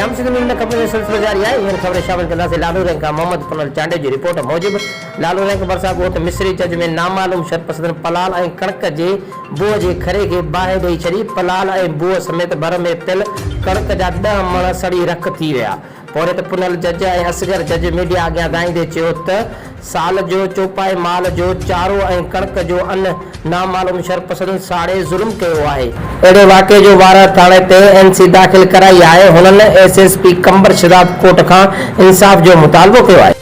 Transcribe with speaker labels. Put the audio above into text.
Speaker 1: जाम सिंध में खबर सिलसिलो जारी है। इन खबर शामिल कंदासीं लालू रैंक मोहम्मद पुनल चांडे जी रिपोर्ट मूजिब लालू रैंक भरसा ॻोठ मिस्री जज में नामालूम शरपसंद पलाल ऐं कणक जे बुअ जे खरे खे बाहि ॾेई छॾी। पलाल ऐं बुअ समेत भर में पियल कणक जा 10 मण सड़ी रख थी विया। पोइ त पुनल जज ऐं असगर जज मीडिया अॻियां दाईंदे चयो त साल जो चौपाई माल जो चारो ऐं कणक जो अन्न नामालूम शरपसंद साड़े ज़ुल्म कयो आहे। अहिड़े वाक़े जो वारा थाणे ते NC दाख़िल कराई आहे। हुननि SSP कंबर शदाब कोर्ट खां इंसाफ़ जो मुतालबो कयो आहे।